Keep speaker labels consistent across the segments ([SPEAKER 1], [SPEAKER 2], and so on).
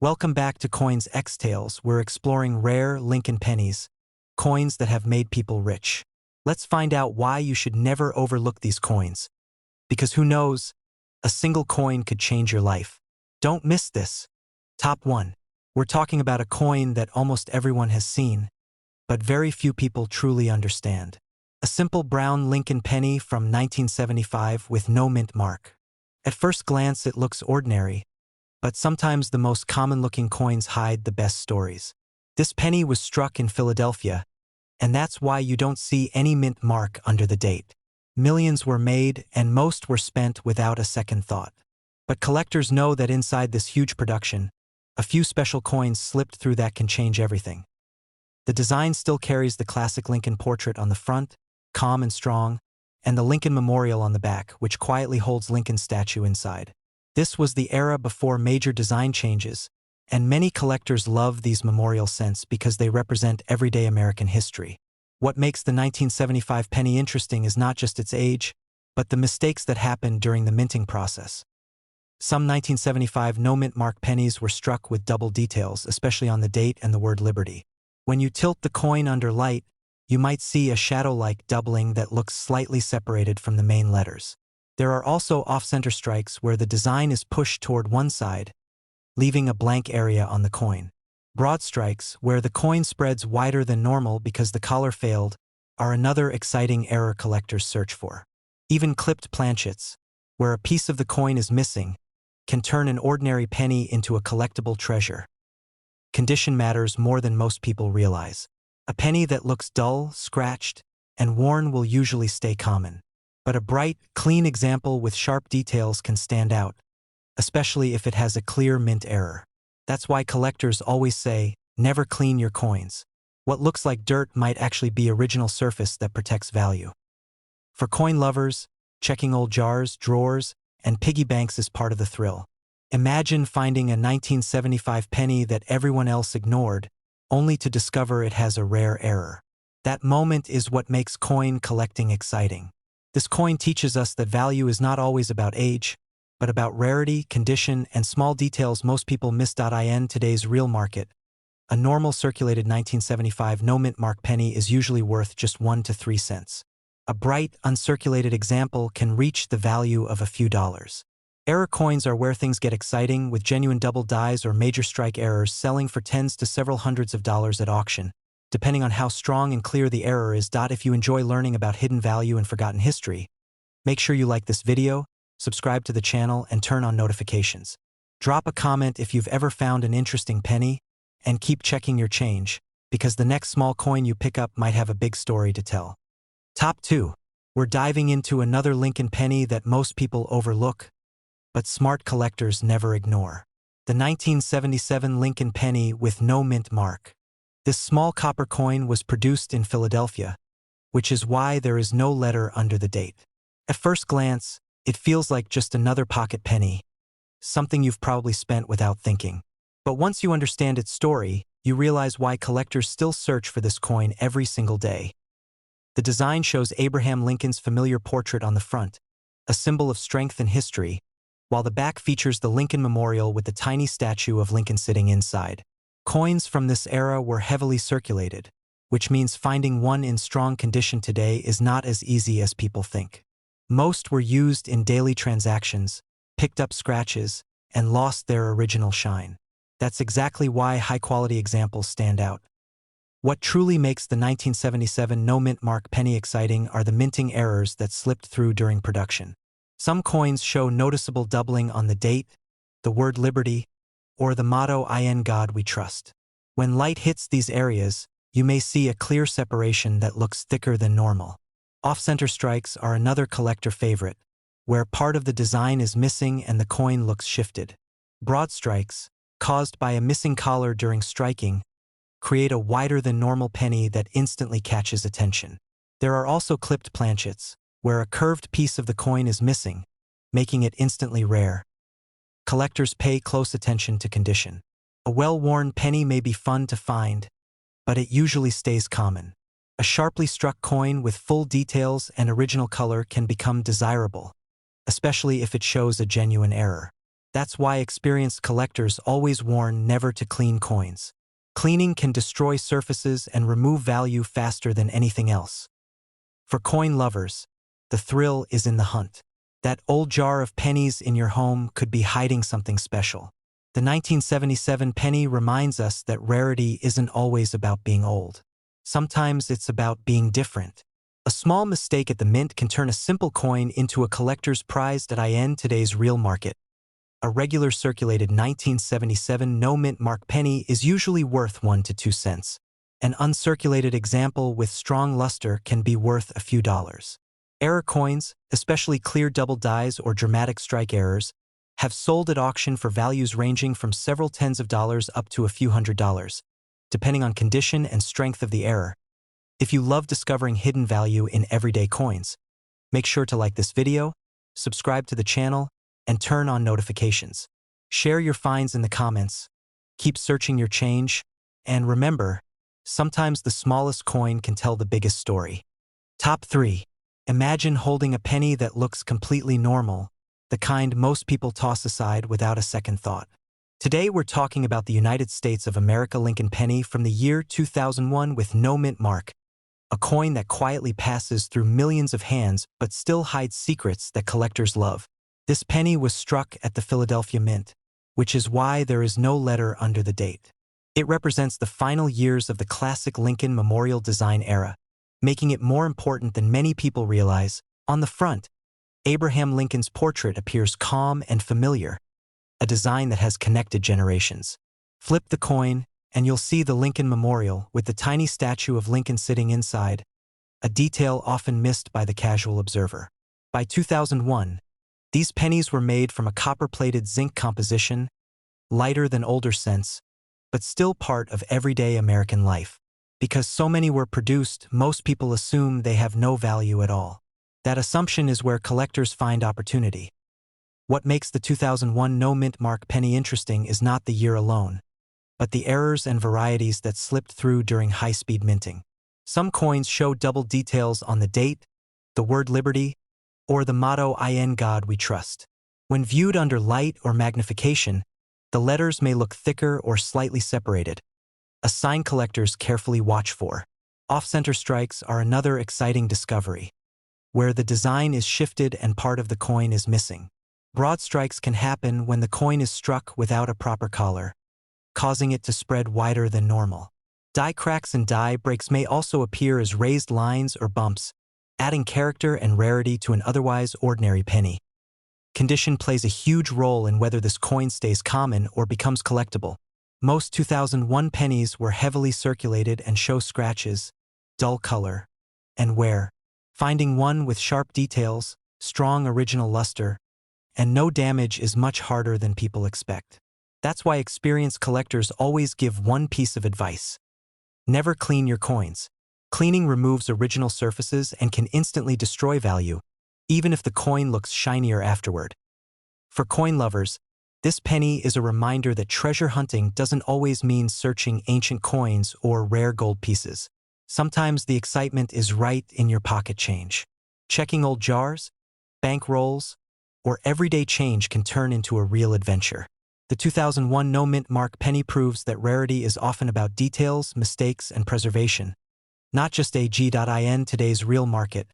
[SPEAKER 1] Welcome back to Coins X Tales. We're exploring rare Lincoln pennies, coins that have made people rich. Let's find out why you should never overlook these coins. Because who knows, a single coin could change your life. Don't miss this. Top 1. We're talking about a coin that almost everyone has seen, but very few people truly understand. A simple brown Lincoln penny from 1975 with no mint mark. At first glance it looks ordinary, but sometimes the most common-looking coins hide the best stories. This penny was struck in Philadelphia, and that's why you don't see any mint mark under the date. Millions were made, and most were spent without a second thought. But collectors know that inside this huge production, a few special coins slipped through that can change everything. The design still carries the classic Lincoln portrait on the front, calm and strong, and the Lincoln Memorial on the back, which quietly holds Lincoln's statue inside. This was the era before major design changes, and many collectors love these memorial cents because they represent everyday American history. What makes the 1975 penny interesting is not just its age, but the mistakes that happened during the minting process. Some 1975 no-mint mark pennies were struck with double details, especially on the date and the word Liberty. When you tilt the coin under light, you might see a shadow-like doubling that looks slightly separated from the main letters. There are also off-center strikes where the design is pushed toward one side, leaving a blank area on the coin. Broad strikes, where the coin spreads wider than normal because the collar failed, are another exciting error collectors search for. Even clipped planchets, where a piece of the coin is missing, can turn an ordinary penny into a collectible treasure. Condition matters more than most people realize. A penny that looks dull, scratched, and worn will usually stay common. But a bright, clean example with sharp details can stand out, especially if it has a clear mint error. That's why collectors always say, never clean your coins. What looks like dirt might actually be original surface that protects value. For coin lovers, checking old jars, drawers, and piggy banks is part of the thrill. Imagine finding a 1975 penny that everyone else ignored, only to discover it has a rare error. That moment is what makes coin collecting exciting. This coin teaches us that value is not always about age, but about rarity, condition, and small details most people miss. In today's real market, a normal circulated 1975 no-mint mark penny is usually worth just 1 to 3 cents. A bright, uncirculated example can reach the value of a few dollars. Error coins are where things get exciting, with genuine double dies or major strike errors selling for tens to several hundreds of dollars at auction, depending on how strong and clear the error is. If you enjoy learning about hidden value and forgotten history, make sure you like this video, subscribe to the channel, and turn on notifications. Drop a comment if you've ever found an interesting penny, and keep checking your change, because the next small coin you pick up might have a big story to tell. Top 2. We're diving into another Lincoln penny that most people overlook, but smart collectors never ignore. The 1977 Lincoln penny with no mint mark. This small copper coin was produced in Philadelphia, which is why there is no letter under the date. At first glance, it feels like just another pocket penny, something you've probably spent without thinking. But once you understand its story, you realize why collectors still search for this coin every single day. The design shows Abraham Lincoln's familiar portrait on the front, a symbol of strength and history, while the back features the Lincoln Memorial with the tiny statue of Lincoln sitting inside. Coins from this era were heavily circulated, which means finding one in strong condition today is not as easy as people think. Most were used in daily transactions, picked up scratches, and lost their original shine. That's exactly why high-quality examples stand out. What truly makes the 1977 no-mint mark penny exciting are the minting errors that slipped through during production. Some coins show noticeable doubling on the date, the word Liberty, or the motto "In God We Trust." When light hits these areas, you may see a clear separation that looks thicker than normal. Off-center strikes are another collector favorite, where part of the design is missing and the coin looks shifted. Broad strikes, caused by a missing collar during striking, create a wider than normal penny that instantly catches attention. There are also clipped planchets, where a curved piece of the coin is missing, making it instantly rare. Collectors pay close attention to condition. A well-worn penny may be fun to find, but it usually stays common. A sharply struck coin with full details and original color can become desirable, especially if it shows a genuine error. That's why experienced collectors always warn never to clean coins. Cleaning can destroy surfaces and remove value faster than anything else. For coin lovers, the thrill is in the hunt. That old jar of pennies in your home could be hiding something special. The 1977 penny reminds us that rarity isn't always about being old. Sometimes it's about being different. A small mistake at the mint can turn a simple coin into a collector's prize in today's real market. A regular circulated 1977 no-mint mark penny is usually worth 1 to 2 cents. An uncirculated example with strong luster can be worth a few dollars. Error coins, especially clear double dies or dramatic strike errors, have sold at auction for values ranging from several tens of dollars up to a few $100s, depending on condition and strength of the error. If you love discovering hidden value in everyday coins, make sure to like this video, subscribe to the channel, and turn on notifications. Share your finds in the comments. Keep searching your change, and remember, sometimes the smallest coin can tell the biggest story. Top 3. Imagine holding a penny that looks completely normal, the kind most people toss aside without a second thought. Today we're talking about the United States of America Lincoln penny from the year 2001 with no mint mark, a coin that quietly passes through millions of hands but still hides secrets that collectors love. This penny was struck at the Philadelphia Mint, which is why there is no letter under the date. It represents the final years of the classic Lincoln Memorial design era, making it more important than many people realize. On the front, Abraham Lincoln's portrait appears calm and familiar, a design that has connected generations. Flip the coin, and you'll see the Lincoln Memorial with the tiny statue of Lincoln sitting inside, a detail often missed by the casual observer. By 2001, these pennies were made from a copper-plated zinc composition, lighter than older cents, but still part of everyday American life. Because so many were produced, most people assume they have no value at all. That assumption is where collectors find opportunity. What makes the 2001 no-mint mark penny interesting is not the year alone, but the errors and varieties that slipped through during high-speed minting. Some coins show double details on the date, the word liberty, or the motto "In God We Trust." When viewed under light or magnification, the letters may look thicker or slightly separated, a sign collectors carefully watch for. Off-center strikes are another exciting discovery, where the design is shifted and part of the coin is missing. Broad strikes can happen when the coin is struck without a proper collar, causing it to spread wider than normal. Die cracks and die breaks may also appear as raised lines or bumps, adding character and rarity to an otherwise ordinary penny. Condition plays a huge role in whether this coin stays common or becomes collectible. Most 2001 pennies were heavily circulated and show scratches, dull color, and wear. Finding one with sharp details, strong original luster, and no damage is much harder than people expect. That's why experienced collectors always give one piece of advice. Never clean your coins. Cleaning removes original surfaces and can instantly destroy value, even if the coin looks shinier afterward. For coin lovers, this penny is a reminder that treasure hunting doesn't always mean searching ancient coins or rare gold pieces. Sometimes the excitement is right in your pocket change. Checking old jars, bank rolls, or everyday change can turn into a real adventure. The 2001 no-mint mark penny proves that rarity is often about details, mistakes, and preservation, not just in today's real market.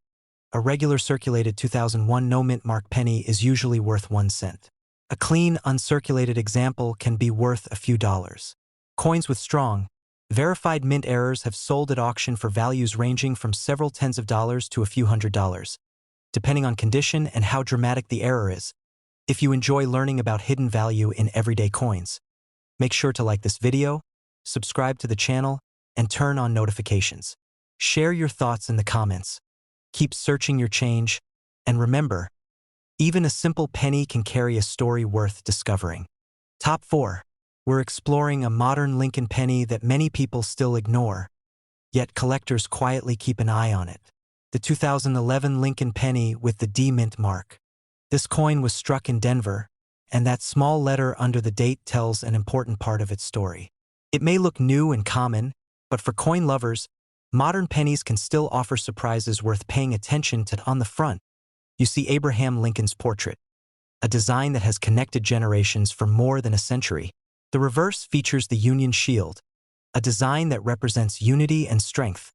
[SPEAKER 1] A regular circulated 2001 no-mint mark penny is usually worth 1 cent. A clean, uncirculated example can be worth a few dollars. Coins with strong, verified mint errors have sold at auction for values ranging from several tens of dollars to a few $100s, depending on condition and how dramatic the error is. If you enjoy learning about hidden value in everyday coins, make sure to like this video, subscribe to the channel, and turn on notifications. Share your thoughts in the comments. Keep searching your change, and remember, even a simple penny can carry a story worth discovering. Top 4. We're exploring a modern Lincoln penny that many people still ignore, yet collectors quietly keep an eye on it. The 2011 Lincoln penny with the D mint mark. This coin was struck in Denver, and that small letter under the date tells an important part of its story. It may look new and common, but for coin lovers, modern pennies can still offer surprises worth paying attention to. On the front, you see Abraham Lincoln's portrait, a design that has connected generations for more than a century. The reverse features the Union Shield, a design that represents unity and strength,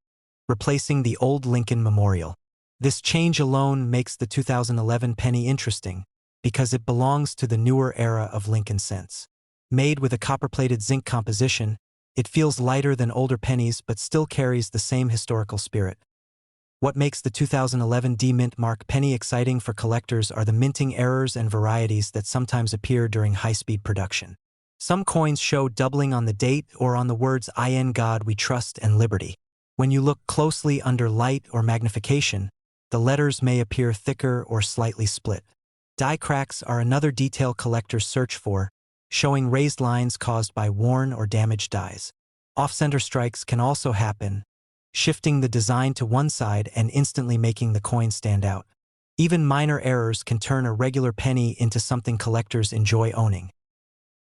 [SPEAKER 1] replacing the old Lincoln Memorial. This change alone makes the 2011 penny interesting because it belongs to the newer era of Lincoln cents. Made with a copper-plated zinc composition, it feels lighter than older pennies but still carries the same historical spirit. What makes the 2011 D-Mint Mark penny exciting for collectors are the minting errors and varieties that sometimes appear during high-speed production. Some coins show doubling on the date or on the words "In God We Trust" and "Liberty." When you look closely under light or magnification, the letters may appear thicker or slightly split. Die cracks are another detail collectors search for, showing raised lines caused by worn or damaged dies. Off-center strikes can also happen, shifting the design to one side and instantly making the coin stand out. Even minor errors can turn a regular penny into something collectors enjoy owning.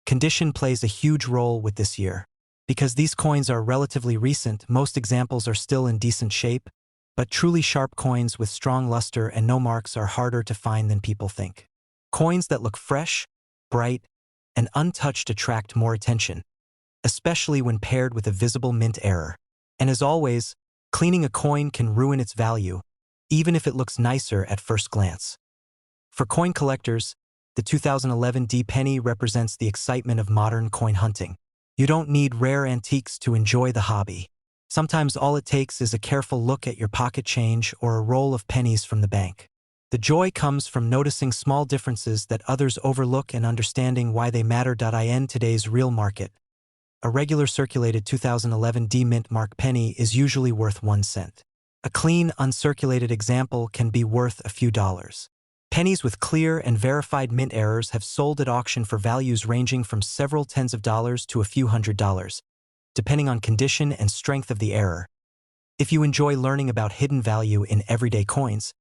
[SPEAKER 1] Condition plays a huge role with this year. Because these coins are relatively recent, most examples are still in decent shape, but truly sharp coins with strong luster and no marks are harder to find than people think. Coins that look fresh, bright, and untouched attract more attention, especially when paired with a visible mint error. And as always, cleaning a coin can ruin its value, even if it looks nicer at first glance. For coin collectors, the 2011 D penny represents the excitement of modern coin hunting. You don't need rare antiques to enjoy the hobby. Sometimes all it takes is a careful look at your pocket change or a roll of pennies from the bank. The joy comes from noticing small differences that others overlook and understanding why they matter. In today's real market, a regular circulated 2011 D-Mint Mark penny is usually worth 1 cent. A clean, uncirculated example can be worth a few dollars. Pennies with clear and verified mint errors have sold at auction for values ranging from several tens of dollars to a few $100s, depending on condition and strength of the error. If you enjoy learning about hidden value in everyday coins,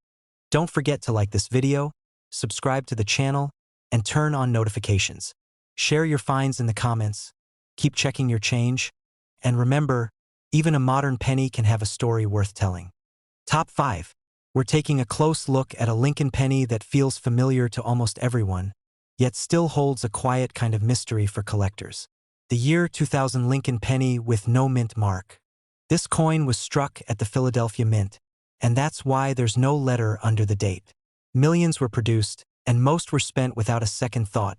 [SPEAKER 1] don't forget to like this video, subscribe to the channel, and turn on notifications. Share your finds in the comments. Keep checking your change, and remember, even a modern penny can have a story worth telling. Top 5. We're taking a close look at a Lincoln penny that feels familiar to almost everyone, yet still holds a quiet kind of mystery for collectors. The year 2000 Lincoln penny with no mint mark. This coin was struck at the Philadelphia Mint, and that's why there's no letter under the date. Millions were produced, and most were spent without a second thought.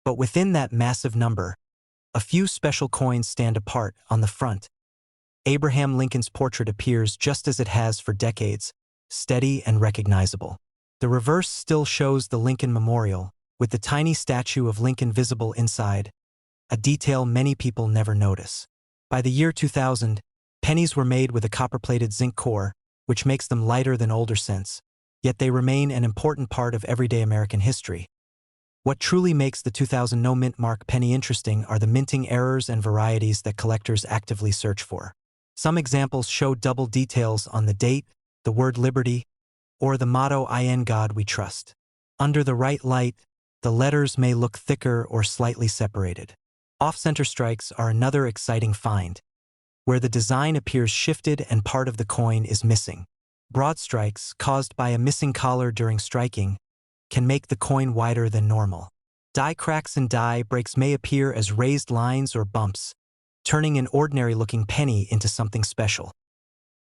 [SPEAKER 1] But within that massive number, a few special coins stand apart. On the front, Abraham Lincoln's portrait appears just as it has for decades, steady and recognizable. The reverse still shows the Lincoln Memorial, with the tiny statue of Lincoln visible inside, a detail many people never notice. By the year 2000, pennies were made with a copper-plated zinc core, which makes them lighter than older cents, yet they remain an important part of everyday American history. What truly makes the 2000 no-mint mark penny interesting are the minting errors and varieties that collectors actively search for. Some examples show double details on the date, the word "Liberty," or the motto "In God We Trust." Under the right light, the letters may look thicker or slightly separated. Off-center strikes are another exciting find, where the design appears shifted and part of the coin is missing. Broad strikes, caused by a missing collar during striking, can make the coin wider than normal. Die cracks and die breaks may appear as raised lines or bumps, turning an ordinary-looking penny into something special.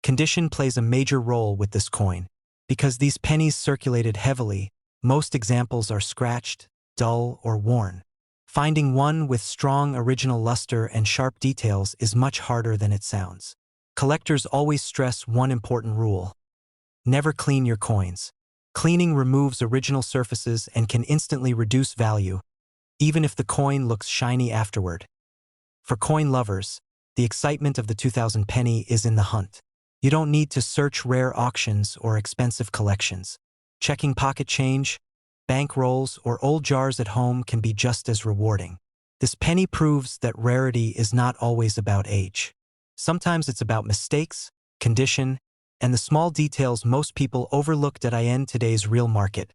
[SPEAKER 1] Condition plays a major role with this coin. Because these pennies circulated heavily, most examples are scratched, dull, or worn. Finding one with strong original luster and sharp details is much harder than it sounds. Collectors always stress one important rule: never clean your coins. Cleaning removes original surfaces and can instantly reduce value, even if the coin looks shiny afterward. For coin lovers, the excitement of the 2000 penny is in the hunt. You don't need to search rare auctions or expensive collections. Checking pocket change, bank rolls, or old jars at home can be just as rewarding. This penny proves that rarity is not always about age. Sometimes it's about mistakes, condition, and the small details most people overlook. In today's real market,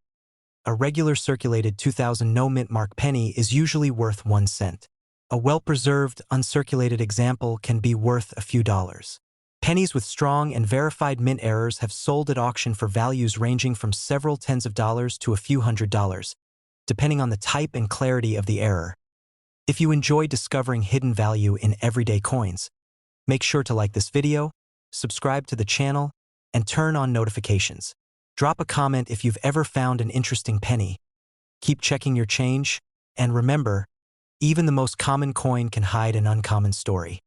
[SPEAKER 1] a regular circulated 2000 no-mint mark penny is usually worth 1 cent. A well-preserved, uncirculated example can be worth a few dollars. Pennies with strong and verified mint errors have sold at auction for values ranging from several tens of dollars to a few $100s, depending on the type and clarity of the error. If you enjoy discovering hidden value in everyday coins, make sure to like this video, subscribe to the channel, and turn on notifications. Drop a comment if you've ever found an interesting penny. Keep checking your change, and remember, even the most common coin can hide an uncommon story.